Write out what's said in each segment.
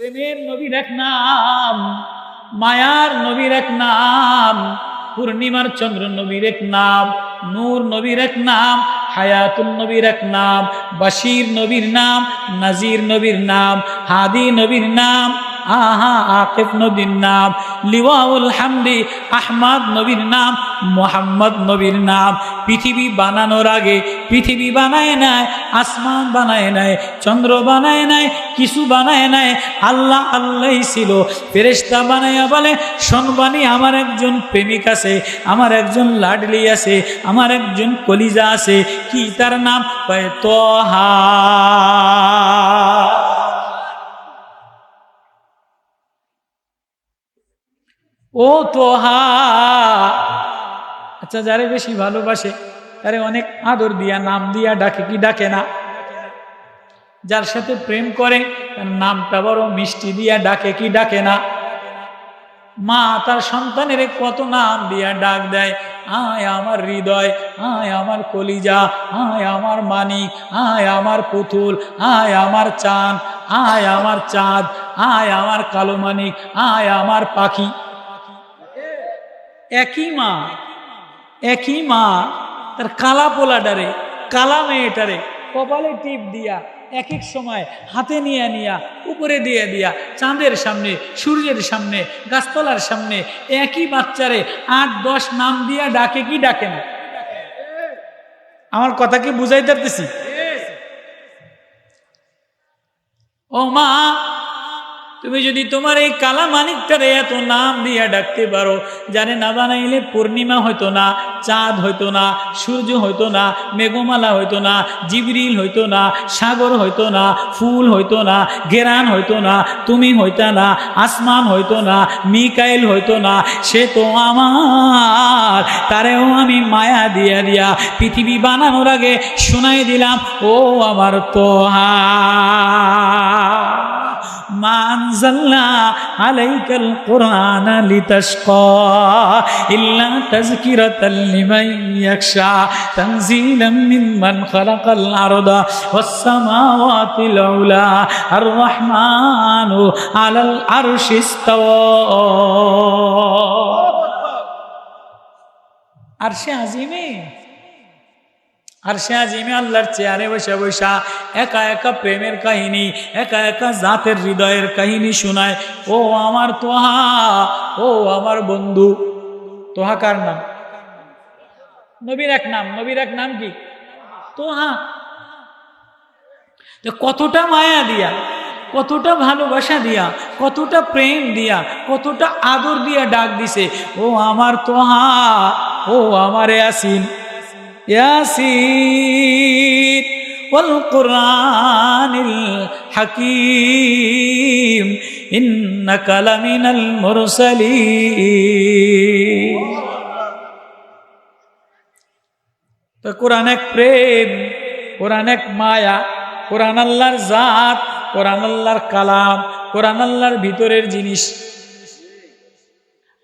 প্রেমের নবীর এক নাম, মায়ার নবীর এক নাম, পূর্ণিমার চন্দ্র নবীর এক নাম, নূর নবীর এক নাম, হায়াতুন নবীর এক নাম, বাশির নবীর নাম, নাজির নবীর নাম, হাদি নবীর নাম, আকিব নবীর নাম, লিওয়াউল হামদি আহমদ নবীর নাম, মোহাম্মদ নবীর নাম। পৃথিবী বানানোর আগে পৃথিবী বানায় নাই, আসমান বানায় নাই, চন্দ্র বানায় নাই, কিছু বানায় নাই, আল্লাহ আল্লাহই ছিল। ফেরেশতা বানাইয়া বলে, শোনবানি, আমার একজন প্রেমিক আছে, আমার একজন লাডলি আছে, আমার একজন কলিজা আছে। কি তার নাম? কয় তোহা। ও তোহা। আচ্ছা, যারে বেশি ভালোবাসে তারে অনেক আদর দিয়া নাম দিয়া ডাকে কি ডাকে না? যার সাথে প্রেম করে তার নামটা বড় মিষ্টি দিয়া ডাকে কি ডাকে না? মা তার সন্তানের কত নাম দিয়া ডাক দেয়, আয় আমার হৃদয়, আয় আমার কলিজা, আয় আমার মানিক, আয় আমার পুতুল, আয় আমার চাঁদ, আয় আমার চাঁদ, আয় আমার কালো মানিক, আয় আমার পাখি। একই মা তার কালা পোলাটারে, কালা মেয়েটারে কপালে টিপ দিয়া এক এক সময় হাতে নিয়ে নিয়া উপরে দিয়ে দিয়া চাঁদের সামনে, সূর্যের সামনে, গাছতলার সামনে একই বাচ্চারে 8-10 নাম দিয়া ডাকে কি ডাকে না? আমার কথা কি বুঝাইতে পারতেছি? ও মা, তুমি যদি তোমার এই কালা মানিকটারে এত নাম দিয়া ডাকতে পারো, জানে না বানাইলে পূর্ণিমা হইতো না, চাঁদ হইতো না, সূর্য হইতো না, মেঘমালা হইতো না, জিবরিল হইতো না, সাগর হইতো না, ফুল হইতো না, গেরান হইতো না, তুমি হইতা না, আসমান হইতো না, মিকাইল হইতো না। সে তো আমার, তারেও আমি মায়া দিয়া দিয়া পৃথিবী বানানোর আগে শোনাই দিলাম, ও আমার তোহা। মা আনজালনা আলাইকাল কুরআনা লিতাশকা ইল্লা তাযকিরাতাল লিমান ইয়াখশা তানজিলাম মিম্মান খালাকাল আরদা ওয়াস সামাওয়াতিল উলা আর রহমানু আলাল আরশি ইসতাওয়া। আরশে আজিমে আল্লাহর চেয়ারে বসে বসা একা একা প্রেমের কাহিনী, একা একা জাতের হৃদয়ের কাহিনী শোনায়। ও আমার তোহা, ও আমার বন্ধু। তোহা কার নাম? নবীর এক নাম। নবীর এক নাম কি? তোহা। কতটা মায়া দিয়া, কতটা ভালোবাসা দিয়া, কতটা প্রেম দিয়া, কতটা আদর দিয়া ডাক দিছে, ও আমার তোহা, ও আমার ইয়াসিন। ইয়াসিন ওয়াল কুরআনিল হাকীম ইন্নাকা লামিনাল মুরসালিন। তো কোরআন এক প্রেম, কোরআন এক মায়া, কোরআন আল্লাহর জাত, কোরআন আল্লাহর কালাম, কোরআন আল্লাহর ভিতরের জিনিস।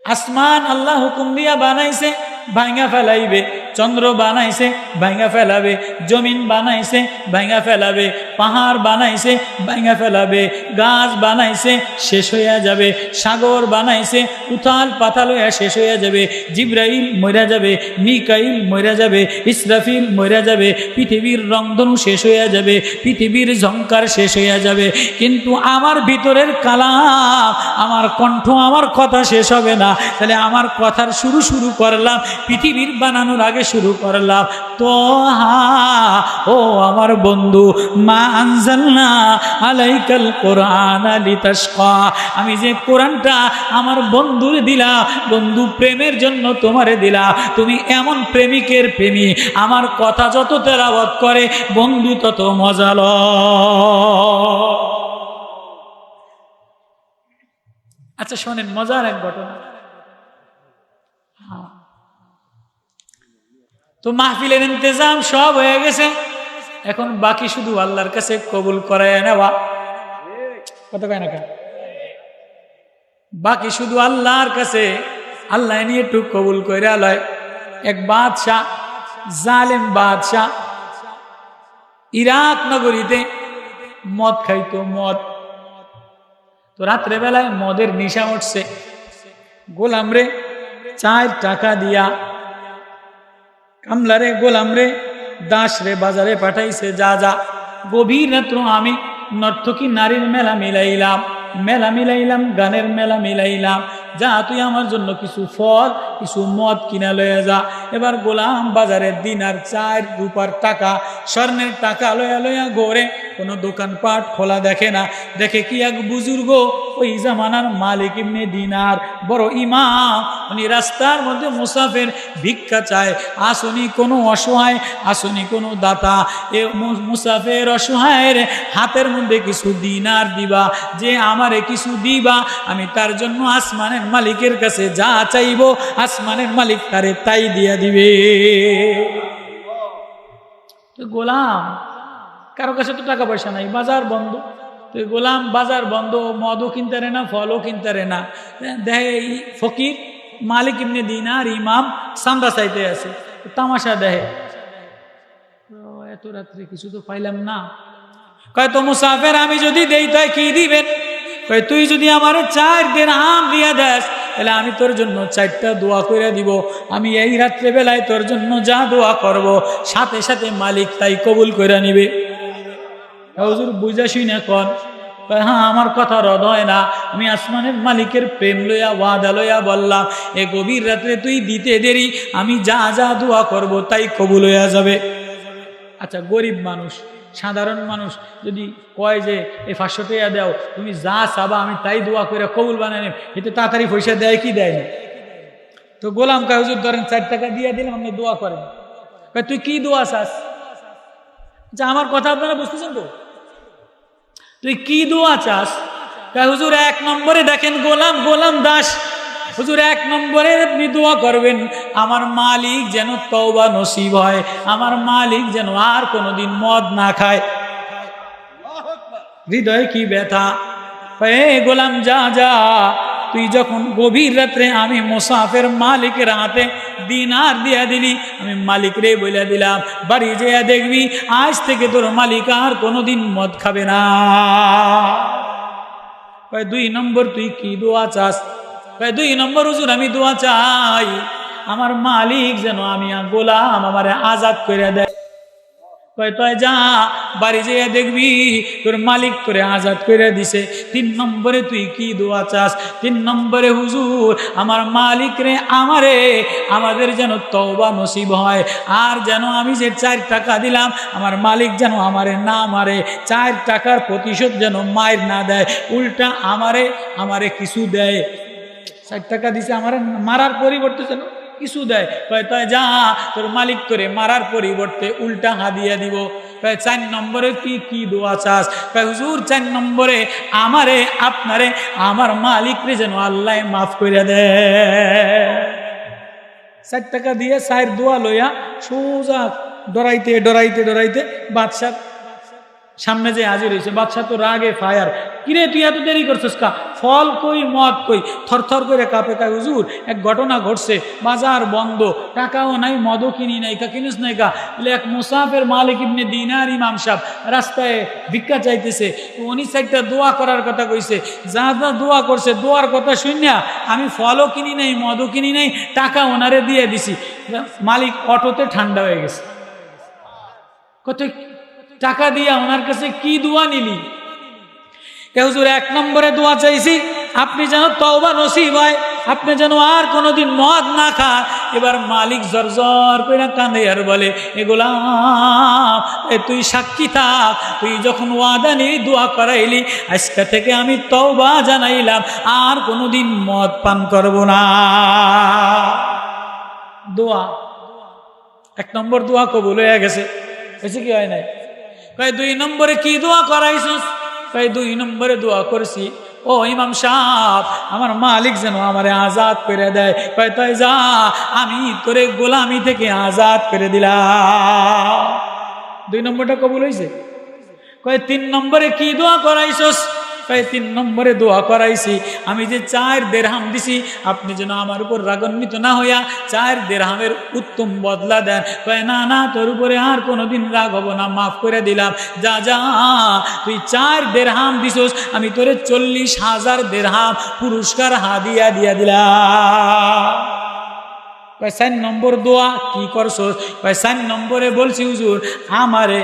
আসমান আল্লাহ হুকুম দিয়া বানাইছে, ভাঙা ফেলাইবে। চন্দ্র বানাইছে, ভাঙা ফেলাবে। জমিন বানাইছে, ভাঙা ফেলাবে। পাহাড় বানাইছে, ভাঙা ফেলাবে। গাছ বানাইছে, শেষ হইয়া যাবে। সাগর বানাইছে, উথাল পাতাল হইয়া শেষ হইয়া যাবে। জিব্রাইল মইরা যাবে, মিকাইল মইরা যাবে, ইসরাফিল মইরা যাবে। পৃথিবীর রংধনু শেষ হইয়া যাবে, পৃথিবীর ঝংকার শেষ হইয়া যাবে। কিন্তু আমার ভিতরের কালাম, আমার কণ্ঠ, আমার কথা শেষ হবে না। তাহলে আমার কথার শুরু করলাম পৃথিবীর বানানোর আগে শুরু করলাম। তোহা, ও আমার বন্ধু। মা আনজালনা আলাইকাল কুরআনা লিতাশকা। আমি যে কোরআনটা আমার বন্ধুরে দিলাম, বন্ধু প্রেমের জন্য তোমারে দিলাম। তুমি এমন প্রেমিকের প্রেমী, আমার কথা যত তেলাওয়াত করে বন্ধু তত মজা লয়। আচ্ছা শোনেন, মজার এক ঘটনা। তো মাহফিলের ইন্তজাম সব হয়ে গেছে, এখন বাকি শুধু আল্লাহর কাছে কবুল করায় নেওয়া। কত কয় না? বাকি শুধু আল্লাহর কাছে, আল্লাহ নিয়ে একটু কবুল করে লয়। এক বাদশাহ, জালেম বাদশাহ, ইরাক নগরীতে মদ খাইতো, মদ। তো রাত্রেবেলায় মদের নেশা উঠছে, গোলাম রে 4 টাকা দিয়া কামলা রে গোলাম রে দাস রে বাজারে পাঠাইছে, যা যা গভীর রাত্র আমি নর্তকী নারীর মেলা মিলাইলাম, গানের মেলা মিলাইলাম, যা তুই আমার জন্য কিছু ফল কিছু মদ কিনা লয়ে যা। এবার গোলাম বাজারের দিনার 4 রূপার টাকা স্বর্ণের টাকা লয়া ঘোরে, কোনো দোকানপাট খোলা দেখে না। দেখে কি এক বুজুর্গ, ওই জামানার মালিক ইবনে দিনার, বড় ইমাম, উনি রাস্তার মধ্যে মুসাফির ভিক্ষা চায়। আসনি কোনো অসহায়, আসনি কোনো দাতা, এ মুসাফির অসহায়ের হাতের মধ্যে কিছু দিনার দিবা, যে আমারে কিছু দিবা, আমি তার জন্য আসমানের মালিকের কাছে যা চাইব আসমানের মালিক তারে তাই দিয়া দিবে। তো গোলাম, কারো কাছে তো টাকা পয়সা নাই, বাজার বন্ধ। তো গোলাম বাজার বন্ধ, মদও কিনতে না, ফলও কিনতে না। দেহে ফকির মালিক ইবনে দিনার ইমাম চান্দা চাইতে আছে, তামাশা দেহে, এত রাত্রে কিছু তো পাইলাম না। কয় তো মুসাফির আমি যদি দেই তাই কি দিবেন? কয় তুই যদি আমার 4 দিরহাম দিয়া দেস, তাহলে আমি তোর জন্য 4টা দোয়া করে দিব। আমি এই রাত্রে বেলায় তোর জন্য যা দোয়া করব, সাথে সাথে মালিক তাই কবুল করে নিবে। হুজুর বুঝা শুনে কোন? হ্যাঁ, আমার কথা রদ হয় না, আমি আসমানের মালিকের প্রেম লইয়া ওয়াদা লইয়া বললাম, এ গভীর রাত্রে তুই দিতে দেরি, আমি যা যা দোয়া করব তাই কবুল হইয়া যাবে। আচ্ছা, গরিব মানুষ, সাধারণ মানুষ যদি কয় যে এই 500 টাকা দাও, তুমি যা চাবা আমি তাই দোয়া করে কবুল বানাই নেব, এতে তাড়াতাড়ি পয়সা দেয় কি দেয় না? তো গোলাম কয় হুজুর ধরেন 4 টাকা দিয়ে দিলাম, আপনি দোয়া করেন। কয় তুই কি দোয়া চাস? আচ্ছা, আমার কথা আপনারা বুঝতেছেন তো? তুই কি দোয়া চাস? কয় হুজুর 1 নম্বরে দেখেন গোলাম দাস, হুজুর 1 নম্বরে আপনি দোয়া করবেন আমার মালিক যেন তওবা নসিব হয়, আমার মালিক যেন আর কোনোদিন মদ না খায়। হৃদয়ে কি ব্যথা! গোলাম যা যা, তুই যখন গভীর রাত্রে আমি মুসাফির মালিকের হাতে দিনার দিয়া দিলি, আমি মালিক রে বলে দিলাম বাড়ি যেয়ে দেখবি আজ থেকে তোর মালিক আর কোনোদিন মদ খাবে না। 2 নম্বর তুই কি দোয়া চাস? 2 নম্বর হুজুর আমি দোয়া চাই আমার মালিক যেন আমি গোলাম আমারে আজাদ করে দেয়। তুই যা বাড়ি যেয়ে দেখবি তোর মালিক তোরে আজাদ করে দিছে। 3 নম্বরে তুই কি দোয়া চাস? 3 নম্বরে হুজুর আমার মালিক রে আমাদের যেন তওবা নসিব হয়, আর যেন আমি যে 4 টাকা দিলাম আমার মালিক যেন আমারে না মারে, 4 টাকার প্রতিশোধ যেন মায়ের না দেয়, উল্টা আমারে কিছু দেয়। 4 টাকা দিছে আমার মারার পরিবর্তে যেন কিছু দেয়। তুই যা তোর মালিক তোরে মারার পরিবর্তে উল্টা হাদিয়া দিব। 4 নম্বরে কি দোয়া চাস? হুজুর 4 নম্বরে আপনারে আমার মালিক রে যেন আল্লাহ মাফ করে দেয়। 4 টাকা দিয়ে 4 দোয়া লইয়া সোজা ডরাইতে বাদশাহ সামনে যে হাজির হয়েছে। বাদশাহ তো রাগে ফায়ার, কিরে তুই এত দেরি করছিস কা? ফল কই মদ কই? থরথর করে কাঁপে। কয় হুজুর এক ঘটনা ঘটছে, বাজার বন্ধ, টাকাও নাই, মদও কিনি নাই, কিনিস নাই কা? বলে এক মুসাফির মালিক ইবনে দিনার ইমাম সাহেব রাস্তায় ভিক্ষা চাইতেছে, উনি 4টা দোয়া করার কথা কইছে, যা যা দোয়া করছে দোয়ার কথা শুনিয়া আমি ফলও কিনি নাই, মদও কিনি নাই, টাকা ওনারে দিয়ে দিছি। মালিক অটোতে ঠান্ডা হয়ে গেছে। কত টাকা দিয়া ওনার কাছে কি দোয়া নিলি? হুজুর 1 নম্বরে দোয়া চাইছি আপনি যেন তওবা নসিব হয়, আপনি যেন আর কোনোদিন মদ না খান। এবার মালিক জর্জর করে কাঁদে আর বলে, গোলাম তুই সাক্ষী থাক, তুই যখন ওয়াদা নিয়ে দোয়া করাইলি, আজকে থেকে আমি তওবা জানাইলাম আর কোনোদিন মদ পান করব না। দোয়া 1 নম্বর দোয়া কবুল হয়ে গেছে। হয়েছে কি হয় নাই? 2 নম্বরে কি দোয়া করাইছিস? 2 নম্বরে দোয়া করছি ও ইমাম সাহেব আমার মালিক যেন আমারে আজাদ করে দেয়। তুই যা আমি তোরে গোলামি থেকে আজাদ করে দিলাম। 2 নম্বরটা কবুল হয়েছে। 3 নম্বরে কি দোয়া করাইছস? কয় 3 নম্বরে দোয়া করাইছি, আমি যে 4 দিরহাম দিছি আপনি যেন আমার উপর রাগান্বিত না হইয়া 4 দিরহামের উত্তম বদলা দেন। কয় না না, তোর উপরে আর কোনোদিন রাগ হব না, মাফ করে দিলাম, যা যা তুই 4 দিরহাম দিছস, আমি তোরে 40,000 দিরহাম পুরস্কার হাদিয়া দিয়া দিলাম। 4 নম্বর দোয়া কি করছস? 4 নম্বরে বলছি হুজুর আমারে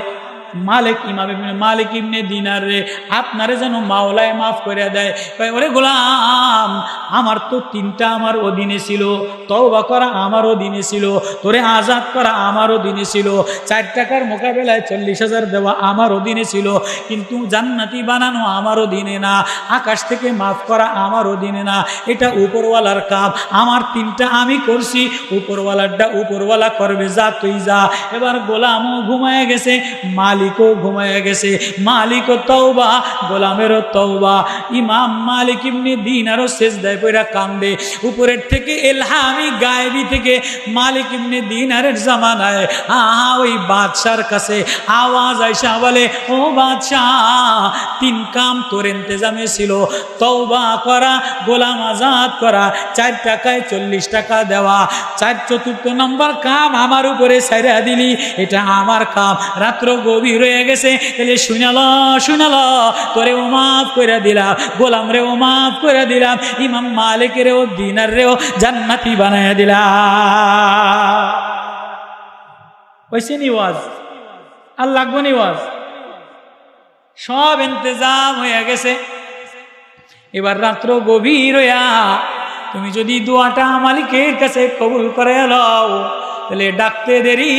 মালিক ইবনে দিনার রে আপনারে যেন মাওলায় মাফ করে দেয়। ওরে গোলাম, আমার তো 3টা আমার অধীনে ছিল, তওবা করা আমার অধীনে ছিল, তোরে আজাদ করা আমার অধীনে ছিল, 4 টাকার মোকাবেলায় 40,000 দেওয়া আমার অধীনে ছিল, কিন্তু জান্নাতি বানানো আমার অধীনে না, আকাশ থেকে মাফ করা আমার অধীনে না, এটা উপরওয়ালার কাম। আমার 3টা আমি করছি, উপরওয়ালারটা উপরওয়ালা করবে, যা তুই যা। এবার গোলামও ঘুমায় গেছে, মালিকও ঘুমায় গেছে, মালিকও তওবা, গোলামেরও তওবা। ইমাম মালিক ইবনে দিনারও সিজদায় পড়া কান্দে। উপরের থেকে ইলহামি গায়েবী থেকে মালিক ইবনে দিনারের জামানায় ওই বাদশার কাছে আওয়াজ আইসা বলে, ও বাদশাহ, 3 কাম তোর ইন্তজামে ছিল, তওবা করা, গোলাম আজাদ করা, 4 টাকায় 40 টাকা দেওয়া, 4 নম্বর কাম আমার উপরে ছাইরা দিলি, এটা আমার কাম। রাত্র গভীর হয়ে গেছে, তাহলে শুনাল তোরে ও মাফ করে দিলাম, গোলাম রে ও মাফ করে দিলাম, ইমাম মালিক রেও দিনার রেও জান্নাতি বানায় দিলাম। ওইসে নিওয়াজ আর লাগবো নিওয়াজ, সব ইন্তজাম হয়ে গেছে। এবার রাত্র গভীর হইয়া তুমি যদি দোয়াটা মালিকের কাছে কবুল করে লও, তাহলে ডাকতে দেরি।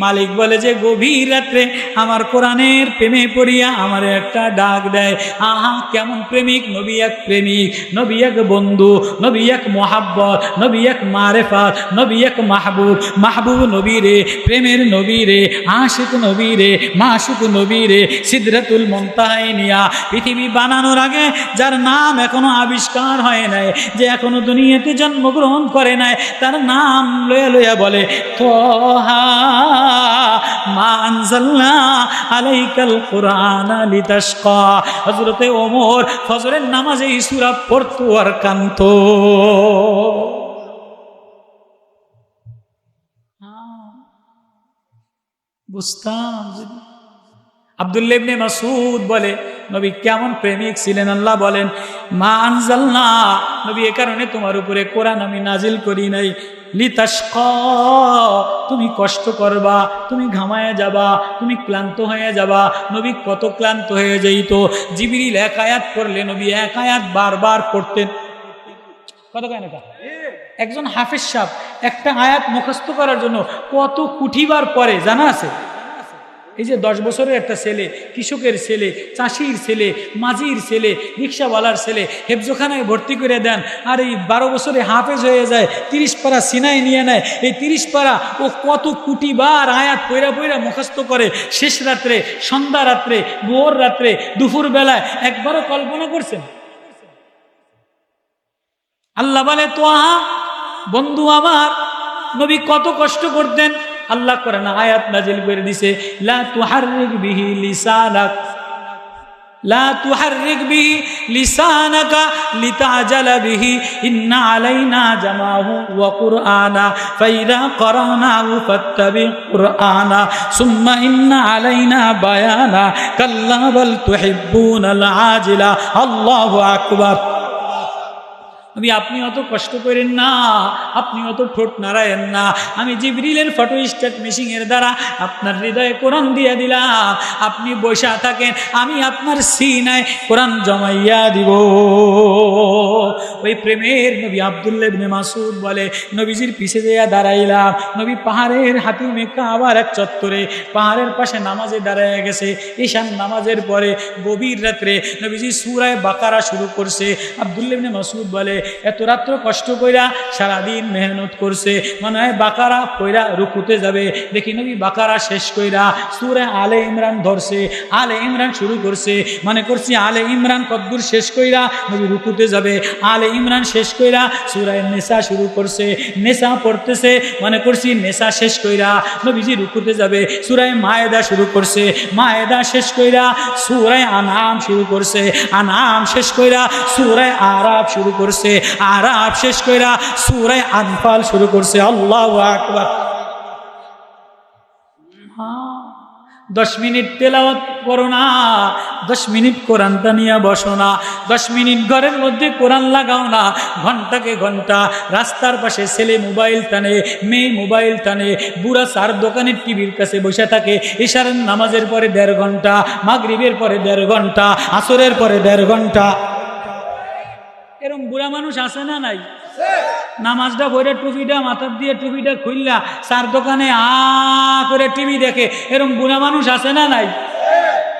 মালিক বলে যে গভীর রাত্রে আমার কোরআনের প্রেমে পড়িয়া আমার একটা ডাক দেয়। আহা, কেমন প্রেমিক! নবী এক প্রেমিক, নবী এক বন্ধু, নবী এক মোহাব্বত, নবী এক মারেফাত, নবী এক মাহবুব, মাহবুব নবী রে, প্রেমের নবী রে, আশিক নবী রে, মাশুক নবী রে, সিদরাতুল মুনতাহায় নিয়া পৃথিবী বানানোর আগে যার নাম এখনো আবিষ্কার হয় নাই, যে এখনো দুনিয়াতে জন্মগ্রহণ করে নাই, তার নাম লয়া লয়া বলে, তোহা মা আনজালনা আলাইকাল কুরআনা লিতাশকা। হযরতে ওমর ফজরের নামাজে এই সূরা পড়তো আর কানতো। বুঝতাম। আব্দুল্লাহ ইবনে মাসউদ বলে, নবী কেমন প্রেমিক ছিলেন, আল্লাহ বলেন, মা আনজালনা, নবী এ কারণে তোমার উপরে কোরআন আমি নাজিল করি নাই, লিতাশকা, তুমি কষ্ট করবা, তুমি ঘামায় যাবা, তুমি ক্লান্ত হয়ে যাবা। নবী কত ক্লান্ত হয়ে যাইত, জিবরিল 1 আয়াত পড়লে নবী 1 আয়াত বারবার পড়তেন। কত কেন? একজন হাফেজ সাহেব একটা আয়াত মুখস্থ করার জন্য কত কুঠিবার পরে জানা আছে? এই যে 10 বছরের একটা ছেলে, কৃষকের ছেলে, চাষির ছেলে, মাঝির ছেলে, রিক্সাওয়ালার ছেলে হেফজোখানায় ভর্তি করে দেন, আর এই 12 বছরে হাফেজ হয়ে যায়, 30 পারা সিনায় নিয়ে নেয়। এই 30 পারা ও কত কোটিবার আয়াত পয়রা পয়রা মুখস্থ করে। শেষ রাত্রে, সন্ধ্যা রাত্রে, ভোর রাত্রে, দুপুর বেলায় একবারও কল্পনা করছেন? আল্লাহ বলে, তোহা, বন্ধু আমার, নবী কত কষ্ট করতেন। আল্লাহ কোরআন আয়াত নাজিল করে দিছে, লা তুহাররিক বিহি লিসানাক, লা তুহাররিক বিহি লিসানাকা লিতাজালা বিহি, ইন্না আলাইনা জামাহু ওয়া কুরআনা ফাইদা করানাহু ফাত্তাবি কুরআনা সুম্মা ইন্না আলাইনা বায়ানা কাল্লা বাল তুহিব্বুনাল আজিলা। আল্লাহু আকবার। আপনি অত কষ্ট করেন না, আপনি অত ঠোঁট নাড়ায়েন না, আমি জিবরিলের ফটোস্ট্যাট মেশিনের দ্বারা আপনার হৃদয়ে কোরআন দিয়ে দিলাম, আপনি বসা থাকেন, আমি আপনার সিনায় কোরআন জমাইয়া দিব। ওই প্রেমের নবী আব্দুল্লাহ ইবনে মাসউদ বলে, নবীজির পিছে যেয়া দাঁড়াইলাম, নবী পাহাড়ের হাতিমে কাবার এক চত্বরে পাহাড়ের পাশে নামাজে দাঁড়ায় গেছে। ঈশান নামাজের পরে গভীর রাত্রে নবীজি সূরা বাকারা শুরু করছে। আব্দুল্লাহ ইবনে মাসউদ বলে, এত রাত্র কষ্ট কইরা সারাদিন মেহনত করছে, মনে হয় বাকারা কইরা রুকুতে যাবে। দেখি নবী বাকারা শেষ কইরা সূরা আলে ইমরান ধরছে, আলে ইমরান শুরু করছে, মনে করছি আলে ইমরান কদ্দুর শেষ কইরা নবী রুকুতে যাবে। আলে ইমরান শেষ কইরা সূরা নিসা শুরু করছে, নিসা পড়তেছে, মনে করছি নিসা শেষ কইরা নবীজি রুকুতে যাবে, সূরা মায়েদা শুরু করছে, মায়েদা শেষ কইরা সূরা আনআম শুরু করছে, আনআম শেষ কইরা সূরা আরাফ শুরু করছে, আরাফ শেষ কইরা সূরা আনফাল শুরু করছে। আল্লাহু আকবার। 10 মিনিট তেলাওয়াত করো না, 10 মিনিট কোরআনটা নিয়ে বসো না, 10 মিনিট ঘরের মধ্যে কোরআন লাগাও না, ঘন্টাকে ঘন্টা রাস্তার পাশে ছেলে মোবাইল টানে, মেয়ে মোবাইল টানে, বুড়া সার দোকানের টিভির কাছে বসে থাকে, ইশারের নামাজের পরে 1.5 ঘন্টা, মাগরিবের পরে 1.5 ঘন্টা, আসরের পরে 1.5 ঘন্টা। এরকম বুড়া মানুষ আছে না নাই? নামাজটা ভরে টুপিটা মাথার দিয়ে টুপিটা খুললা সার দোকানে করে টিভি দেখে, এরকম বুড়া মানুষ আছে না নাই?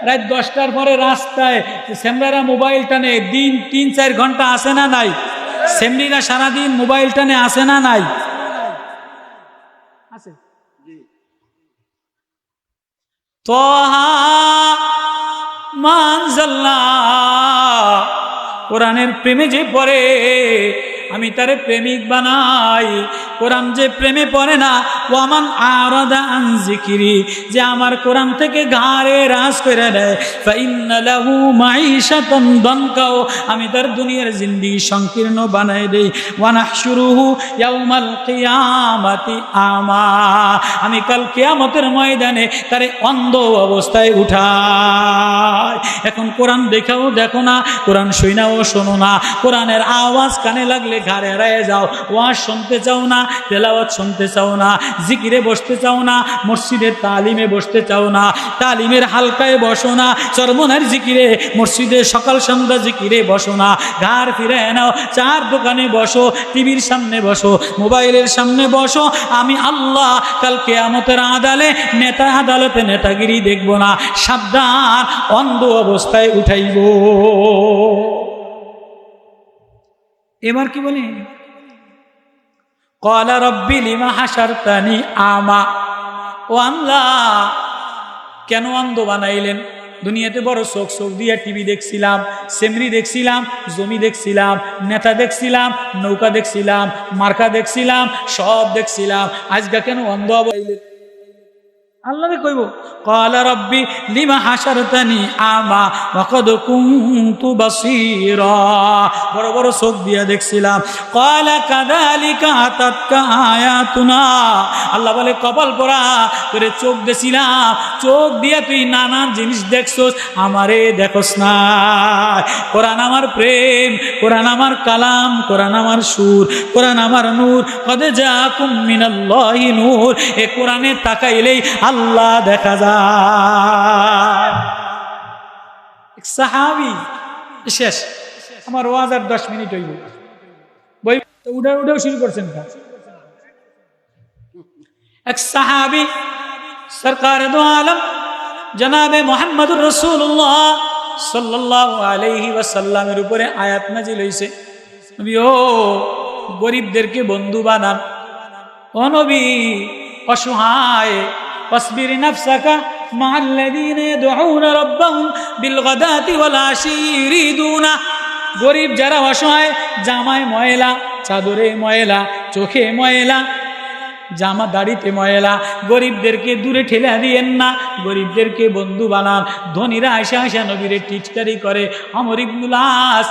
রাত 10টার পরে রাস্তায় সেমরারা মোবাইল টানে, দিন 3-4 ঘন্টা আসে না নাই? সেমরিরা সারাদিন মোবাইল টানে আসে না নাই? আছে। তোহা মানজাল্লাহ, কোরআনের প্রেমে যে পড়ে আমি তারে প্রেমিক বানাই। কোরআন যে প্রেমে পড়ে না, ওয়ামান আরাদা আন যিকরি, যে আমার কোরআন থেকে ঘাড়ে রাজ করে দেয়, ফাইন্না লাহু মাঈশাতান দানকাও, আমি তার দুনিয়ার জিন্দেগি সংকীর্ণ বানাই দেই। ওয়া নাহশুরুহু ইয়াউমাল কিয়ামাতি আমা, আমি কাল কিয়ামতের ময়দানে তারে অন্ধ অবস্থায় উঠাই। এখন কোরআন দেখাও দেখো না, কোরআন শুনাও শোনো না, কোরআনের আওয়াজ কানে লাগলে ঘাড়ে এড়ায় যাও, ওয়াজ শুনতে চাও না, তেলাওয়াত শুনতে চাও না, জিকিরে বসতে চাও না, মসজিদের তালিমে বসতে চাও না, তালিমের হালকায় বসো না, চরমনের জিকিরে মসজিদে সকাল সন্ধ্যা জিকিরে বসো না, ঘাড় ফিরে নাও, চার দোকানে বসো, টিভির সামনে বসো, মোবাইলের সামনে বসো। আমি আল্লাহ কাল কিয়ামতের আদালতে নেতাগিরি দেখব না, সাবধান, অন্ধ অবস্থায় উঠাইব। এবার কি বলে? ক্বালা রাব্বি লিমা হাশারতানি আমা, ও আল্লাহ কেন অন্ধ বানাইলেন? দুনিয়াতে বড় চোখ দিয়ে টিভি দেখছিলাম, সেমরি দেখছিলাম, জমি দেখছিলাম, নেতা দেখছিলাম, নৌকা দেখছিলাম, মার্কা দেখছিলাম, সব দেখছিলাম, আজকে কেন অন্ধ বানাইলেন? আল্লাহকে কইব, ক্বালা রাব্বি লিমা হাশারতানি আমা ওয়া ক্বাদ কুনতু বাসীরা, বড় বড় চোখ দিয়ে দেখছিলাম। ক্বালা কাযালিকা আতাতকা আয়াতুনা, আল্লাহ বলে কপাল পোড়া করে চোখ দিছিলাম, চোখ দিয়ে তুই নানান জিনিস দেখছস, আমারে দেখোস না। কোরআন আমার প্রেম, কোরআন আমার কালাম, কোরআন আমার সুর, কোরআন আমার নূর, কদ জাআকুম মিনাল্লাহি নূর, এ কোরআনে তাকাইলেই আল্লাহ দেখা যায়। সাহাবী শেষ, আমার ওয়াজ আর 10 মিনিট হইব, বই তো উড়াও শুরু করছেন। এক সাহাবী সরকার দো আলম জনাবে মুহাম্মদুর রাসূলুল্লাহ সাল্লাল্লাহু আলাইহি ওয়াসাল্লামের উপরে আয়াত নাজিল হইছে, নবী ও গরিবদেরকে বন্ধু বানান, ও নবী অসহায়, واصبر نفسك مع الذين يدعون ربهم بالغداة والعشي يريدون, গরিব যারা অসহায়, জামায় ময়লা, চাদরে ময়লা, চোখে ময়লা, জামা দাড়িতে ময়লা, গরিবদেরকে দূরে ঠেলে দিয়েন না, গরিবদেরকে বন্ধু বানান। ধনীরা আয়সা নবীরে টিচকারি করে, আমর ইবনুল আস,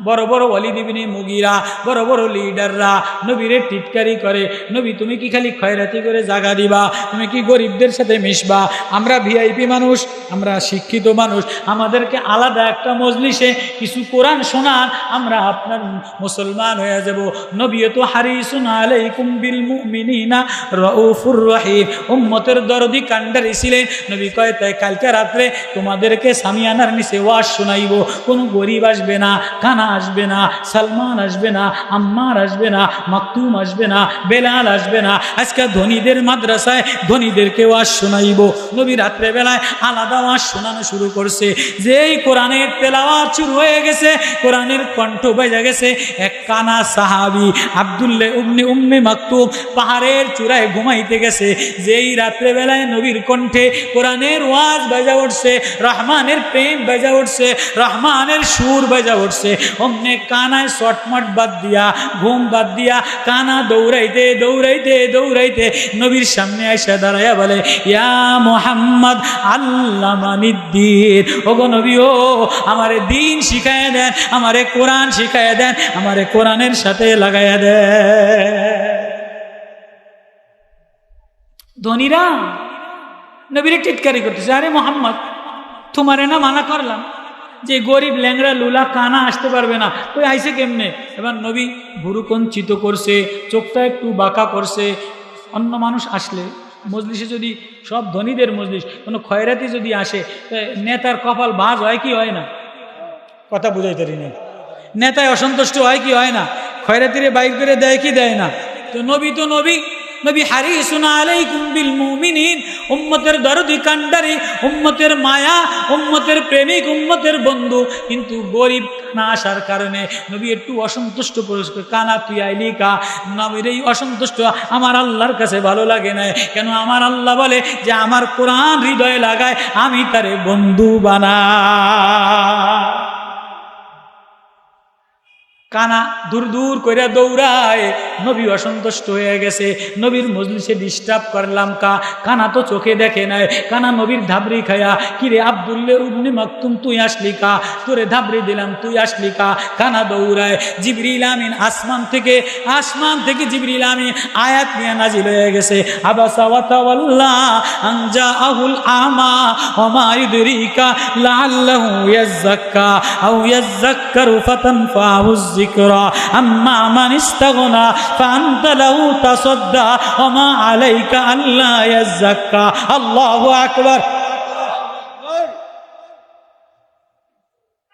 বড় বড় ওয়ালিদ ইবনে মুগিরা, বড় বড় লিডাররা নবীরে টিটকারি করে, নবী তুমি কি খালি খয়রাতি করে জায়গা দিবা? তুমি কি গরিবদের সাথে মিশবা? আমরা ভিআইপি মানুষ, আমরা শিক্ষিত মানুষ, আমাদেরকে আলাদা একটা মজলিসে কিছু কোরআন শোনান, আমরা আপনার মুসলমান হয়ে যাব। নবী তো হারিসুন আলাইকুম বিল মুমিনিনা রাউফুর রহিম, উম্মতের দরদি কান্ডারি ছিলেন। নবী কয় তাই কালকে রাত্রে তোমাদেরকে সামিয়ানার নিচে ওয়াজ শোনাইব, কোনো গরিব আসবে না, কানা আসবে না, সালমান আসবে না, আম্মার আসবে না, মাকতুম আসবে না, বেলাল আসবে না। আজকে ধনীদের মাদ্রাসায় ধনীদেরকে ওয়াজ শোনাইব। নবী রাত্রে বেলায় আলাদা ওয়াজ শোনানো শুরু করছে। যেই কোরআনের তেলাওয়াত শুরু হয়ে গেছে, কোরআনের কণ্ঠ বেজে গেছে, এক কানা সাহাবী আব্দুল্লাহ ইবনে উম্মে মাকতুম পাহাড়ের চূড়ায় ঘুমাইতে গেছে। যেই রাত্রে বেলায় নবীর কণ্ঠে কোরআনের ওয়াজ বেজে উঠছে, রহমানের প্রেম বেজে উঠছে, রহমানের সুর বেজে উঠছে, অমনে কানায় শটমট বাদ দিয়া ঘুম বাদ দিয়া কানা দৌড়াইতে দৌড়াইতে দৌড়াইতে নবীর সামনে আইসা দাঁড়াইয়া বলে, ইয়া মুহাম্মদ আল্লামানিদ্দিন, ওগো নবী ও আমারে দিন শিখাইয়া দেন, আমারে কোরআন শিখাইয়া দেন, আমারে কোরআনের সাথে লাগাইয়া দেন। ধনীরা নবীরে টিটকারি করতেছে, আরে মোহাম্মদ তোমারে না মানা করলাম যে গরিব ল্যাংরা লুলা কানা আসতে পারবে না, ওই আইসে কেমনে? এবার নবী ভুরু কঞ্চিত করছে, চোখটা একটু বাঁকা করছে। অন্য মানুষ আসলে মজলিসে, যদি সব ধনীদের মজলিস, কোনো খয়রাতি যদি আসে, নেতার কপাল ভাঁজ হয় কি হয় না? কথা বুঝাইতে পারি না। নেতায় অসন্তুষ্ট হয় কি হয় না? খয়রাতিরে বাইর করে দেয় কি দেয় না? তো নবী নবী হারিসুন আলাইকুম বিল মুমিনিন, উম্মতের দরদি কান্ডারি, উম্মতের মায়া, উম্মতের প্রেমিক, উম্মতের বন্ধু। কিন্তু গরিব কানা আসার কারণে নবী একটু অসন্তুষ্ট। কানা তুই আইলি কা? নবীর এই অসন্তুষ্ট আমার আল্লাহর কাছে ভালো লাগে না। কেন? আমার আল্লাহ বলে যে আমার কোরআন হৃদয়ে লাগায়, আমি তারে বন্ধু বানা। কানা দূর দূর করে দৌড়ায়, নবী অসন্তুষ্ট হয়ে গেছে। নবীর মজলিসে ডিস্টার্ব করলাম কানা তো চোখে দেখে নাই। কানা নবীর ধাবরি খায়া, কিরে আব্দুল্লাহ ইবনে মাকতুম তুই আসলি কা? তোরে ধাবরি দিলাম, তুই আসলি কা? কানা দৌড়ায়। জিবরিল আমিন আসমান থেকে জিবরিল আমিন আয়াত নিয়ে নাজিল হয়ে গেছে, আবাসা ওয়া তাওয়াল্লা আন জাআহুল আমা ওয়া মা ইউদরিকা লাআল্লাহু ইয়াযাক্কা আও ইয়াযাক্কারু ফাতানফাহুজ যিকরা আম্মা মান ইস্তাগনা ফাআনতা লাহু তাসাদ্দা ওয়া মা আলাইকা আল্লা ইয়াযাক্কা। আল্লাহু আকবার।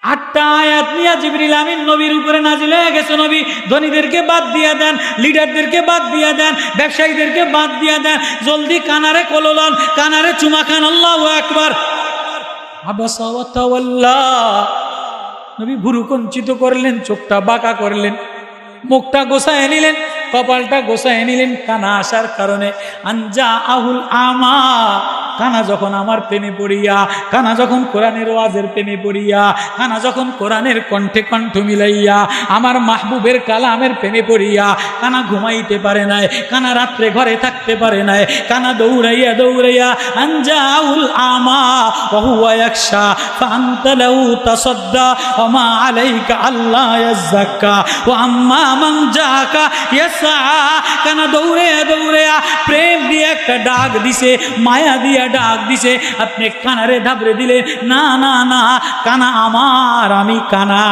8টা আয়াত নিয়ে জিবরিল আমিন নবীর উপরে নাজিল হয়ে গেছে। নবী ধনীদেরকে বাদ দিয়া দেন, লিডারদেরকে বাদ দিয়া দেন, ব্যবসায়ীদেরকে বাদ দিয়া দেন, জলদি কানারে কললন, কানারে চুমা খান। আল্লাহু আকবার। আবাসা ওয়া তাওয়াল্লা, নবী ভুরু কঞ্চিত করলেন, চোখটা বাঁকা করলেন, মুখটা গোছায় নিলেন, কপালটা গোছায় নিলেন কানা আসার কারণে। আনজা আহুল আমা, কানা যখন আমার প্রেমে পড়িয়া, কানা যখন কোরআনের ওয়াজের প্রেমে পড়িয়া, কানা যখন কোরআনের কণ্ঠে কণ্ঠ মিলাইয়া, আমার মাহবুবের কালামের প্রেমে পড়িয়া, কানা ঘুমাইতে পারে নাই, কানা রাত্রে ঘরে থাকতে পারে নাই, কানা দৌড়াইয়া দৌড়াইয়া আনজা আহুল আমা ওয়া হুয়া ইয়াখশা ফাআনতা লাহু তাসাদ্দা ওয়া মা আলাইকা আল্লা ইয়াযাক্কা ওয়া আম্মা মান জাআকা ইয়াসা। কানা দৌড়াইয়া দৌড়াইয়া প্রেম দিয়ে একটা ডাক দিছে, মায়া দিয়ে ডাক দিছে। আপনি কানারে ধাবরে দিলে, না না না, কানা আমার, আমি কানা।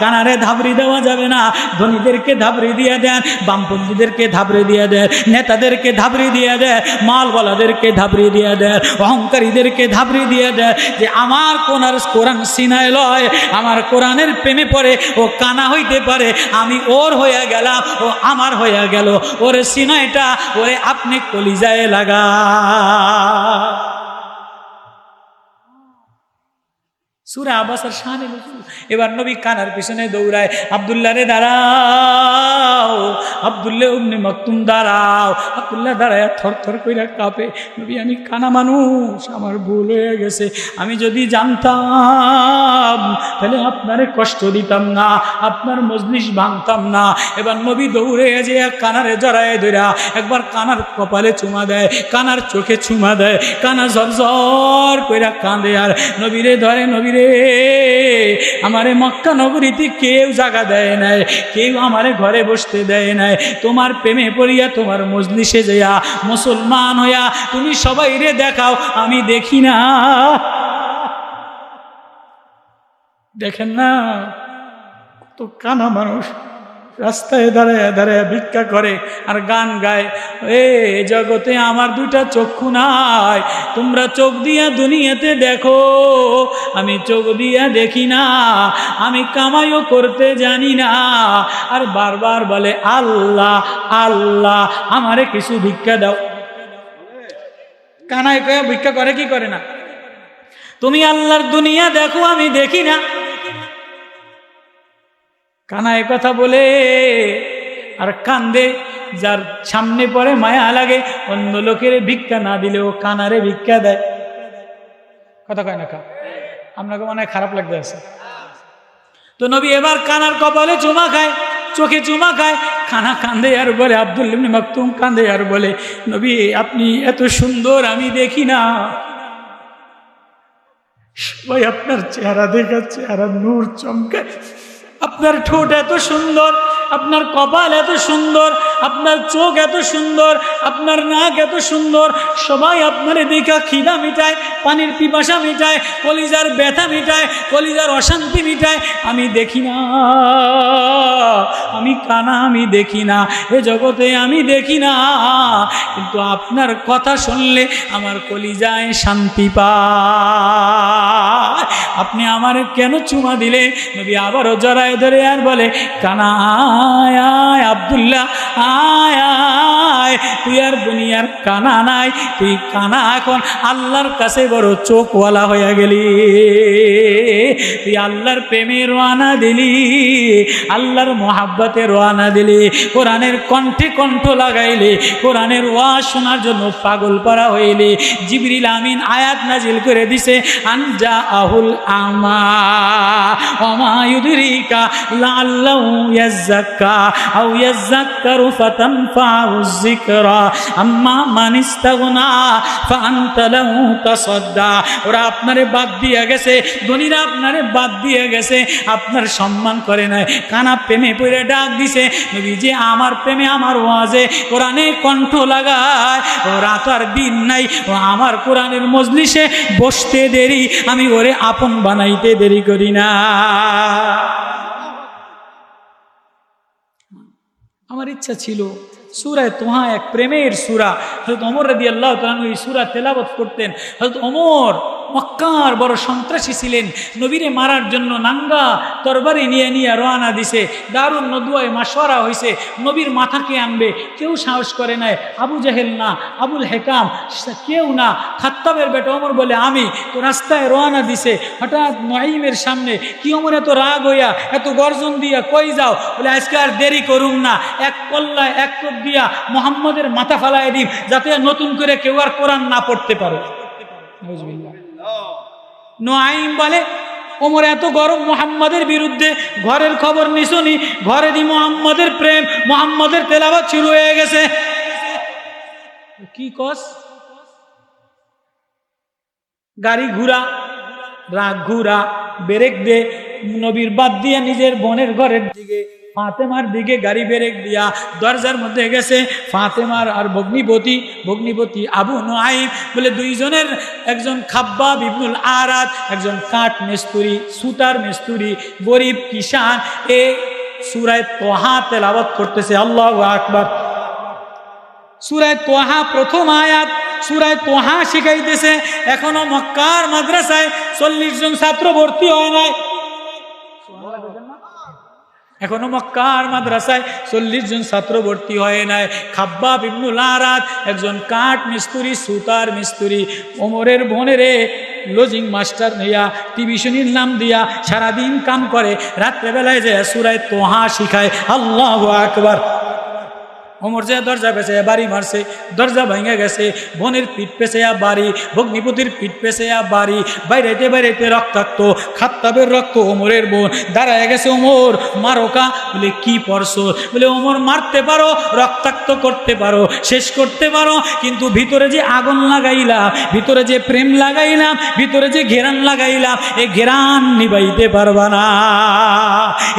কানারে ধাবরি দেওয়া যাবে না। ধনীদেরকে ধাবরি দিয়ে দেন, বামপন্থীদেরকে ধাবরি দিয়ে দেন, নেতাদেরকে ধাবরি দিয়ে দেন, মালওয়ালাদেরকে ধাবরি দিয়ে দেন, অহংকারীদেরকে ধাবরি দিয়ে দেন যে আমার কোরআন সিনায় লয়, আমার কোরআনের প্রেমে পড়ে, ও কানা হইতে পারে, আমি ওর হয়ে গেলাম, ও আমার হয়ে গেল। ওরে সিনাইটা ওরে আপনি কলিজায় লাগা। সূরা আবাসার শানে নজুল। এবার নবী কানার পিছনে দৌড়ায়, আব্দুল্লাহ রে দাঁড়াও, আব্দুল্লাহ ইবনে মাকতুম দাঁড়াও। আব্দুল্লাহ দাঁড়ায় থরথর কইরা কাঁপে, নবী আমি কানা মানুষ, আমার ভুল হয়ে গেছে, আমি যদি জানতাম তাহলে আপনারে কষ্ট দিতাম না, আপনার মজলিস ভাঙতাম না। এবার নবী দৌড়ে যে কানারে জড়ায় ধরা একবার কানার কপালে চুমা দেয়, কানার চোখে চুমা দেয়, কানা ঝরঝর কইরা কাঁদে আর নবীরে ধরে, নবীরে আমারে মক্কা নগরীতে কেউ জায়গা দেয় নাই, কেউ আমারে ঘরে বসতে দেয় নাই। তোমার প্রেমে পড়িয়া, তোমার মজলিসে যাইয়া মুসলমান হইয়া তুমি সবাই রে দেখাও, আমি দেখি না। দেখেন না তো কানা মানুষ রাস্তায় দাঁড়ায় দাঁড়ায় ভিক্ষা করে আর গান গায়, এ জগতে আমার দুইটা চক্ষু নাই, তোমরা চোখ দিয়া দুনিয়াতে দেখো, আমি চোখ দিয়া দেখি না, আমি কামাইও করতে জানি না। আর বারবার বলে আল্লাহ আল্লাহ, আমারে কিছু ভিক্ষা দাও। কানায় কয়ে ভিক্ষা করে কি করে না? তুমি আল্লাহর দুনিয়া দেখো, আমি দেখি না। কানায় কথা বলে আর কান্দে, যার সামনে পড়ে মায়া লাগে, অন্য লোকের ভিক্ষা না দিলেও কানারে ভিক্ষা দেয়। কথা কয় না কা? আপনাকে মনে হয় খারাপ লাগতে আছে। তো নবী এবার কানার কপালে চুমা খায়, চোখে চুমা খায়, কানা কান্দে আর বলে, আব্দুল ইবনে মাকতুম কান্দে আর বলে, নবী আপনি এত সুন্দর আমি দেখি না, সবাই আপনার চেহারা দেখা, চেহারা নূর চমকায়, আপনার ঠোঁট এত সুন্দর, আপনার কপাল এত সুন্দর, আপনার চোখ এত সুন্দর, আপনার নাক এত সুন্দর, সবাই আপনারে দেখা খিদা মিটায়, পানির পিপাসা মিটায়, কলিজার ব্যথা মিটায়, কলিজার অশান্তি মিটায়, আমি দেখি না, আমি কানা, আমি দেখি না, এ জগতে আমি দেখি না, কিন্তু আপনার কথা শুনলে আমার কলিজায় শান্তি পায়, আপনি আমার কেন চুমা দিলে? নবী আবারও জড়ায় ধরে আর বলে, কানা আয় আয় আব্দুল্লাহ আয় আয়, তুই আর দুনিয়ার কানা নাই, তুই কানা এখন আল্লাহর কাছে বড় চোখওয়ালা হয়ে গেলি, তুই আল্লাহর প্রেমে রওনা দিলি, আল্লাহর মোহাব্বতে রওনা দিলি, কোরআনের কণ্ঠে কণ্ঠ লাগাইলি, কোরআনের ওয়াজ শোনার জন্য পাগল পারা হইলি। জিবরিল আমিন আয়াত নাজিল করে দিছে, আনজা আহুল আমা ওমা ইউদরিকা লাআল্লাহু ইয়াযাক্কা আও ইয়াযাক্কারু ফাতানফাউয যিকরা আম্মা মান ইস্তাগনা ফাআনতা লাহু তাসাদ্দা। ওরা আপনারে বাদ দিয়ে গেছে, ধনীরা আপনারে বাদ দিয়ে গেছে, আপনার সম্মান করে নাই, কানা প্রেমে পড়ে ডাক দিছে, নবীজি আমার প্রেমে আমার ওয়াজে কোরআনে কণ্ঠ লাগায়, ও রাত আর দিন নাই, ও আমার কোরআনের মজলিসে বসতে দেরি, আমি ওরে আপন বানাইতে দেরি করি না। আমার ইচ্ছা ছিল সূরা তোহা এক প্রেমের সূরা, হযরত ওমর রাদিয়াল্লাহু তাআলা এই সূরা তেলাওয়াত করতেন। হযরত ওমর মক্কার বড় সন্ত্রাসী ছিলেন, নবীরে মারার জন্য নাঙ্গা তরবারি নিয়ে নিয়ে রওনা দিছে, দারুন নদুয়ায় মাশওয়ারা হয়েছে, নবীর মাথাকে আনবে, কেউ সাহস করে নাই, আবু জাহেল না, আবুল হেকাম, কেউ না, খাত্তাবের বেটা ওমর বলে আমি, তো রাস্তায় রওনা দিছে, হঠাৎ নুআইমের সামনে, কি ওমর এত রাগ হইয়া এত গর্জন দিয়া কই যাও? বলে আজকে আর দেরি করুম না, এক কল্লায় এক কোপ দিয়া মুহাম্মদের মাথা ফালায় দিই, যাতে নতুন করে কেউ আর কোরআন না পড়তে পারে। নুআইম বলে, ওমর এত গরম মুহাম্মাদের বিরুদ্ধে, ঘরের খবর নিশুনি, ঘরে দি মুহাম্মাদের প্রেম, মুহাম্মাদের তেলাওয়াত শুরু হয়ে গেছে। কি কস? গাড়ি ঘুরা, রাগ ঘুরা, ব্রেক দে, নবীর বাদ দিয়া নিজের বোনের ঘরের দিকে, ফাতেমার দিকে গাড়ি ব্রেক দিয়া দরজার মধ্যে গেছে। ফাতেমার আর ভগ্নিপতি আবু নুআইম বলে দুইজনের, একজন খাব্বাব ইবনুল আরাদ, একজন কাঠ মিস্ত্রি, সুতার মিস্ত্রি, গরিব কিষান, এ সূরা তোহা তেলাওয়াত করতেছে। আল্লাহু আকবার। সূরা তোহা প্রথম আয়াত, সূরা তোহা শিখাইতেছে। এখনো মক্কার মাদ্রাসায় 40 জন ছাত্র ভর্তি হয় নাই, এখনো মক্কার মাদ্রাসায় 40 জন ছাত্র ভর্তি হয় নাই। খাব্বাব ইবনুল আরাদ একজন কাঠ মিস্ত্রি, সুতার মিস্ত্রি, ওমরের বোনেরে লজিং মাস্টার নিয়া, টিভিশনির নাম দিয়া সারাদিন কাম করে, রাত্রেবেলায় যে সূরা তোহা শিখায়। আল্লাহু আকবার। ওমর যে দরজা পেছে বাড়ি মারছে, দরজা ভেঙে গেছে, বোনের পিঠ পেছে বাড়ি, ভগ্নিপতির পিঠ পেছে বাড়ি, বাইরেতে বাইরেতে রক্তাক্ত, খাত্তাবের রক্ত, ওমরের বোন দাঁড়ায় গেছে, ওমর মারোকা। বলে কি পরছো? বলে ওমর মারতে পারো, রক্তাক্ত করতে পারো, শেষ করতে পারো, কিন্তু ভিতরে যে আগুন লাগাইলাম, ভিতরে যে প্রেম লাগাইলাম, ভিতরে যে ঘেরান লাগাইলাম, এ ঘেরান নিবাইতে পারবা না,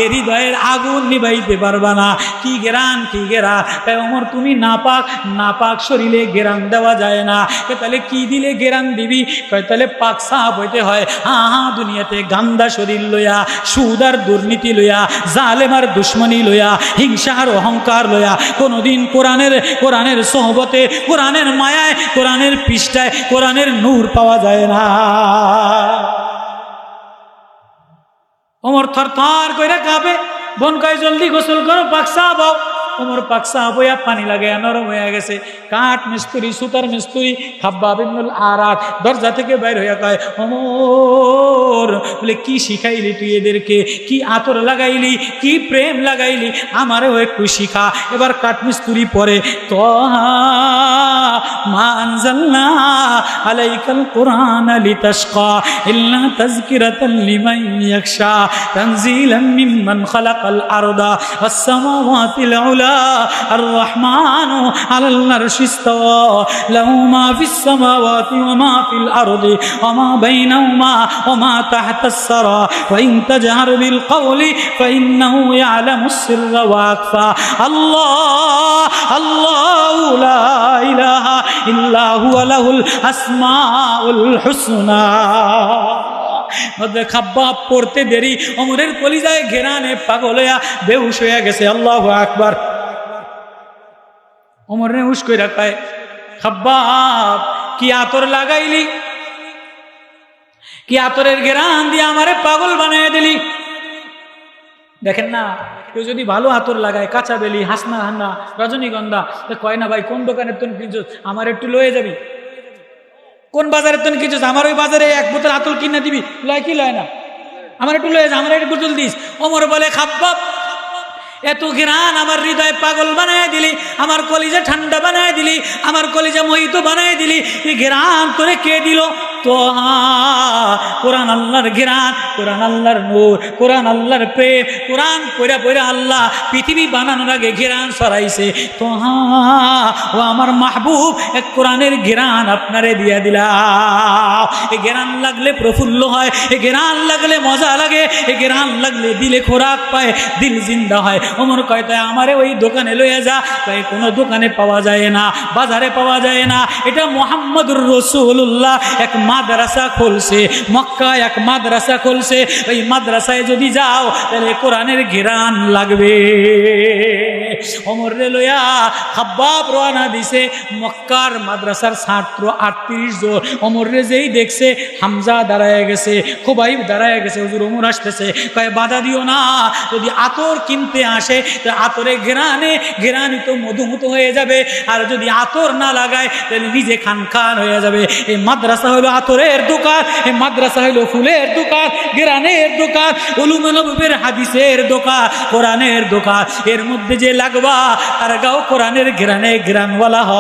এ হৃদয়ের আগুন নিবাইতে পারবা না। কি ঘেরান, কি ঘেরা? ওমর তুমি নাপাক, নাপাক শরীরে গেরান দেওয়া যায় না। তাহলে কি দিলে গেরান দিবি? তাহলে পাক সাহাব হইতে হয়। দুনিয়াতে গান্দা শরীর লইয়া, সুদ আর দুর্নীতি লইয়া, জালেম আর দুশ্মনী লইয়া, হিংসা আর অহংকার লইয়া কোনোদিন কোরআনের সোহবতে, কোরআনের মায়ায়, কোরআনের পৃষ্ঠায় কোরআনের নূর পাওয়া যায় না। ওমর থরথর কইরা কাঁপে। বোন কয় জলদি গোসল করো, পাক সাহাব হও। ওমর পাক সাহাব হইয়া পানি লাগাইয়া নরম হয়ে গেছে। কাঠ মিস্ত্রি, সুতার মিস্ত্রি খাব্বাব ইবনুল আরাদ দরজা থেকে বাইর হইয়া কয়, ওমর বলে কি শিখাইলি তুই এদেরকে? কি আতর লাগাইলি, কি প্রেম লাগাইলি? আমারও একটু শিখা। এবার কাঠ মিস্ত্রি পরে তোহা মা আনজালনা আলাইকাল কুরআনা লিতাশকা ইল্লা তাযকিরাতাল লিমান ইয়াখশা তানজিলাম মিম্মান খালাকাল আরদা ওয়াস সামাওয়াতিল উলা আর রহমানু আলাল আরশি ইসতাওয়া লাহু মা ফিস সামাওয়াতি ওয়া মা ফিল আরদি ওয়া মা বাইনাহুমা ওয়া মা তাহতাস সারা ওয়া ইন তাজহার বিল কওলি ফাইন্নাহু ইয়ালামুস সিররা ওয়া আখফা আল্লাহ আল্লাহু লা ইলাহা ইল্লা হুয়া লাহুল আসমাউল হুসনা। খাব্বাব পড়তে দেরি ওমরের কলিজায় ঘেরানে পাগল হইয়া বেহুশ হইয়া গেছে। আল্লাহু আকবার। ওমর নে হুশ কইরা কয়, খাব্বাব কি আতর লাগাইলি, কি আতরের ঘেরান দিয়ে আমারে পাগল বানাইয়া দিলি। দেখেন না, কেউ যদি ভালো আতর লাগায়, কাঁচা বেলি, হাসনা হান্না, রজনীগন্ধা, কয় না ভাই কোন দোকানের তুমি কিনছো, আমার একটু লয়ে যাবি। কোন বাজারের তুমি কিনছো, আমার ওই বাজারে এক বোতল আতর কিনে দিবি। লয় কি লয় না, আমার একটু লয়ে যা, আমার একটু বোতল দিস। ওমর বলে, খাব্বাব এত ঘেরান আমার হৃদয় পাগল বানায় দিলি, আমার কলিজা ঠান্ডা বানায় দিলি, আমার কলিজা মোহিত বানায় দিলি। এই ঘেরান তোরে কে দিল? তোহা। কোরআন আল্লাহর ঘেরান, কোরআন আল্লাহর নূর, কোরআন আল্লাহর প্রেম। কোরআন পড়া পড়া আল্লাহ পৃথিবী বানানোর আগে ঘেরান সরাইছে। তোহা ও আমার মাহবুব, এক কোরআনের ঘেরান আপনারে দিয়া দিলা। এই ঘেরান লাগলে প্রফুল্ল হয়, এই ঘেরান লাগলে মজা লাগে, এই ঘেরান লাগলে দিলে খোরাক পায়, দিল জিন্দা হয়। ওমর কয়, তাই আমারে ওই দোকানে লইয়া যা। তাই কোনো দোকানে পাওয়া যায় না, বাজারে পাওয়া যায় না। এটা মুহাম্মদুর রাসূলুল্লাহ এক মাদ্রাসা খুলছে, মক্কায় এক মাদ্রাসা খুলছে। ওই মাদ্রাসায় যদি যাও তাহলে কোরআনের ঘেরান লাগবে। ওমর রে লইয়া খাব্বাব রওনা দিছে। মক্কার মাদ্রাসার ছাত্র 38 জন। ওমর রে যেই দেখছে, হামজা দাঁড়ায় গেছে, খুবাইব দাঁড়ায় গেছে। হুজুর ওমর আসতেছে, কয় বাধা দিও না। যদি আতর কিনতে আসে তো আতরে ঘেরানি তো মধুমুতো হয়ে যাবে, আর যদি আতর না লাগায় তাহলে নিজে খান খান হয়ে যাবে। এই মাদ্রাসা হলো আতরের দোকান, এই মাদ্রাসা হলো ফুলের দোকান, ঘেরানের দোকান, উলুমে নববীর হাদিসের দোকান, কোরআনের দোকান। এর মধ্যে যে লাগবা তার গাও কোরআনের ঘেরানে ঘেরানওয়ালা হ।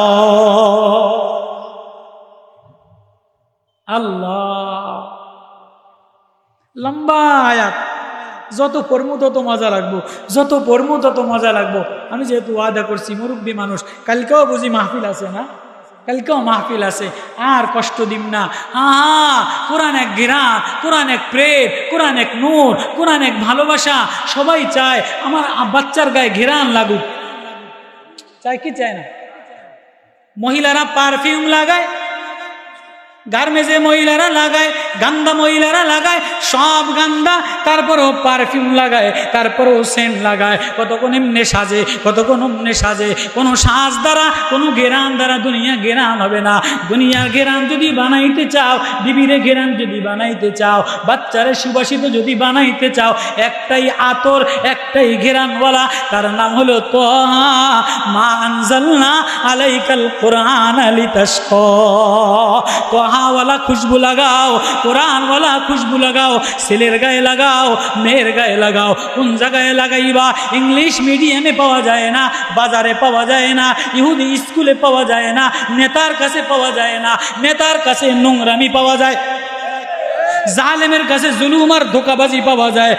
আল্লাহ, লম্বা আয়াত, যত পড়মু তত মজা লাগবো, যত পড়মু তত মজা লাগবো। আমি যেহেতু ওয়াদা করছি, মুরব্বী মানুষ, কালকেও বুঝি মাহফিল আছে না, কালকেও মাহফিল আছে, আর কষ্ট দিম না। কোরআন এক ঘেরান, কোরআন এক প্রেম, কোরআন এক নূর, কোরআন এক ভালোবাসা। সবাই চায় আমার বাচ্চার গায়ে ঘেরান লাগুক, চায় কি চায় না? মহিলারা পারফিউম লাগায়, গার্মেজে মহিলারা লাগায়, গান্দা মহিলারা লাগায়, সব গান্দা, তারপরেও পারফিউম লাগায়, তারপরেও সেন্ট লাগায়। কতক্ষণ এমনি সাজে, কতক্ষণ অমনে সাজে। কোনো সাজ দ্বারা, কোনো ঘেরান দ্বারা দুনিয়া ঘেরান হবে না। দুনিয়ার ঘেরান যদি বানাইতে চাও, বিবিরে ঘেরান যদি বানাইতে চাও, বাচ্চারে সুবাসিত যদি বানাইতে চাও, একটাই আতর, একটাই ঘেরানওয়ালা, তার নাম হলো তোহা মা আনজালনা আলাইকাল কুরআনা লিতাশকা। তোহাওয়ালা খুশবু লাগাও, কোরআনওয়ালা খুশবু লাগাও, ছেলের গায়ে লাগাও, মেয়ের গায়ে লাগাও। কোন জায়গায় লাগাইবা? ইংলিশ মিডিয়ামে পাওয়া যায় না, বাজারে পাওয়া যায় না, ইহুদি স্কুলে পাওয়া যায় না, নেতার কাছে পাওয়া যায় না, নেতার কাছে নোংরামি পাওয়া যায়, জালেমের কাছে জুলুম আর ধোকাবাজি পাওয়া যায়।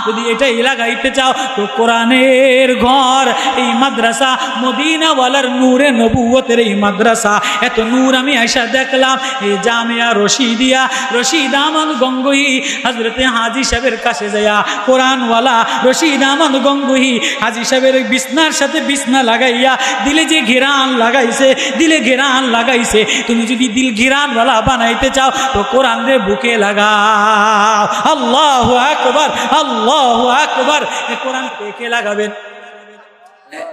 যদি এটাই লাগাইতে চাও তো কোরআনের ঘর, এই মাদ্রাসা, মদিনাওয়ালার নূরে নবুয়তের এই মাদ্রাসা। এত নূর আমি আয়সা দেখলাম এই জামিয়া রশিদিয়া, রশিদ আহমদ গঙ্গোহী হযরতে হাজী সাহেবের কাছে যায়া কোরআনওয়ালা রশিদ আহমদ গঙ্গোহী হাজী সাহেবের বিছনার সাথে বিছনা লাগাইয়া দিলে যে ঘেরান লাগাইছে, দিলে ঘেরান লাগাইছে। তুমি যদি দিল ঘেরানওয়ালা বানাইতে চাও তো কোরআন বুকে লাগাও। আল্লাহু আকবার, আল্লাহু আকবার। এই কোরআন কে লাগাবেন?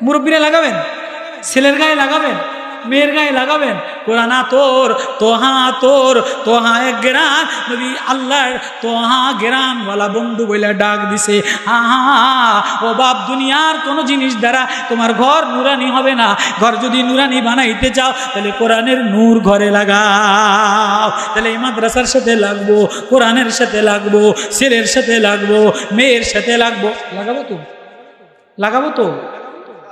মুরব্বীরা লাগাবেন, ছেলের গায়ে লাগাবেন, মেয়ের গায়ে লাগাবেন। কোরআন তোর, তোহা তোর, তোহা এক গেরান। নবী আল্লাহর তোহা গেরানওয়ালা বন্ধু বলে ডাক দিছে। ও বাপ, দুনিয়ার কোনো জিনিস দ্বারা তোমার ঘর নুরানি হবে না। ঘর যদি নুরানি বানাইতে চাও তাহলে কোরআনের নূর ঘরে লাগাও। তাহলে এই মাদ্রাসার সাথে লাগবো, কোরআনের সাথে লাগবো, ছেলের সাথে লাগবো, মেয়ের সাথে লাগবো। লাগাবো তো, লাগাবো তো,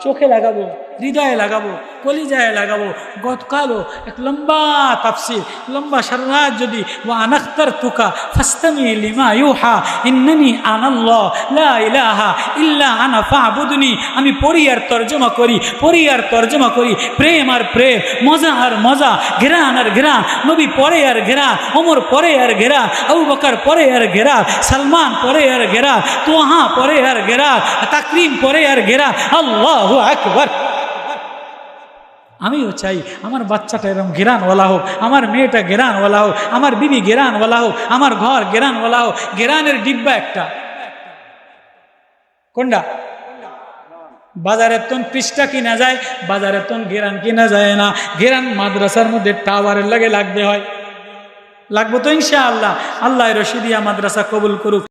চোখে লাগাবো, হৃদয়ে লাগাবো, কলিজায় লাগাবো। গতকালও এক লম্বা তাফসীর, লম্বা সারা রাত যদি ওয়া আনাখতার তুকা ফাস্তামি লিমা ইউহা ইন্নানি আনাল্লাহ লা ইলাহা ইল্লা আনা ফাবুদনি, আমি পড়ি আর তর্জমা করি, পড়ি আর তর্জমা করি। প্রেম আর প্রেম, মজা আর মজা, ঘেরান আর ঘেরান। নবী পরে আর ঘেরান, ওমর পরে আর ঘেরান, আবু বকর পরে আর ঘেরান, সালমান পরে আর ঘেরান, তোহা পরে আর ঘেরান, তাকরিম পরে আর ঘেরান। আল্লাহু আকবার। আমিও চাই আমার বাচ্চাটা এরকম গেরানওয়ালা হোক, আমার মেয়েটা গেরানওয়ালা হোক, আমার বিবি গেরানওয়ালা হোক, আমার ঘর গেরানওয়ালা হোক। গেরানের ডিব্বা একটা কোনটা? বাজারের তন পৃষ্ঠা কিনা যায়, বাজারের তন গেরান কিনা যায় না। গেরান মাদ্রাসার মধ্যে টাওয়ারের লাগে লাগতে হয়, লাগবো তো ইনশাআল্লাহ। আল্লাহ রশিদিয়া মাদ্রাসা কবুল করুক।